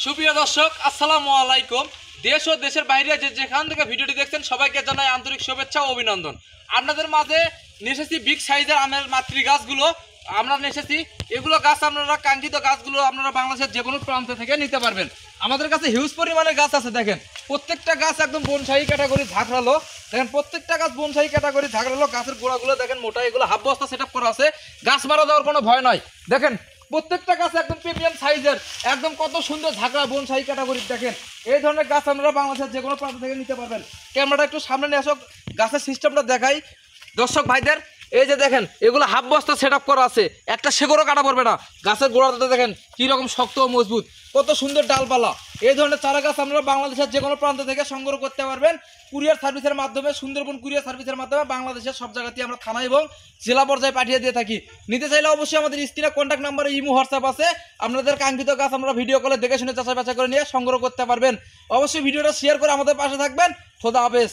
সুপ্রিয় দর্শক আসসালামু আলাইকুম। দেশ ও দেশের বাইরে যেখান থেকে ভিডিওটি দেখছেন সবাইকে জানাই আন্তরিক শুভেচ্ছা ও অভিনন্দন। আপনাদের মাঝে নিয়ে এসেছি বিগ সাইজের আমের মাতৃ গাছগুলো। আমরা নিয়ে এসেছি এগুলো গাছ, আপনারা কাঙ্ক্ষিত গাছগুলো আপনারা বাংলাদেশের যে কোনো প্রান্ত থেকে নিতে পারবেন। আমাদের কাছে হিউজ পরিমাণে গাছ আছে। দেখেন প্রত্যেকটা গাছ একদম বনসাই ক্যাটাগরি ঝাঁকড়ালো। দেখেন প্রত্যেকটা গাছ বনসাই ক্যাটাগরি ঝাঁকড়ালো। গাছের গোড়াগুলো দেখেন মোটা, এগুলো হাফ বস্তা সেট আপ করা আছে, গাছ মারা দেওয়ার কোনো ভয় নয়। দেখেন প্রত্যেকটা গাছ একদম প্রিমিয়াম সাইজের, একদম কত সুন্দর ঝাঁকড়া বনসাই ক্যাটাগরি। দেখেন এই ধরনের গাছ আপনারা বাংলাদেশের যে কোনো প্রান্ত থেকে নিতে পারবেন। ক্যামেরাটা একটু সামনে নিয়ে আসো, গাছের সিস্টেমটা দেখাই দর্শক ভাইদের। এই যে দেখেন এগুলো হাফ বস্তা সেট আপ করা আছে, একটা শেকড়ও কাটা পড়বে না। গাছের গোড়াটা দেখেন কীরকম শক্ত ও মজবুত, কত সুন্দর ডালপালা। এই ধরনের চারা গাছ আপনারা বাংলাদেশের যে কোনো প্রান্ত থেকে সংগ্রহ করতে পারবেন কুরিয়ার সার্ভিসের মাধ্যমে। সুন্দরবন কুরিয়ার সার্ভিসের মাধ্যমে বাংলাদেশের সব জায়গাতেই আমরা থানা এবং জেলা পর্যায়ে পাঠিয়ে দিয়ে থাকি। নিতে চাইলে অবশ্যই আমাদের স্ক্রিনে কন্ট্যাক্ট নাম্বারে ইমো হোয়াটসঅ্যাপ আছে। আপনাদের কাঙ্ক্ষিত গাছ আমরা ভিডিও কলে দেখে শুনে যাচাই বাছাই করে নিয়ে সংগ্রহ করতে পারবেন। অবশ্যই ভিডিওটা শেয়ার করে আমাদের পাশে থাকবেন। খোদা হাফেজ।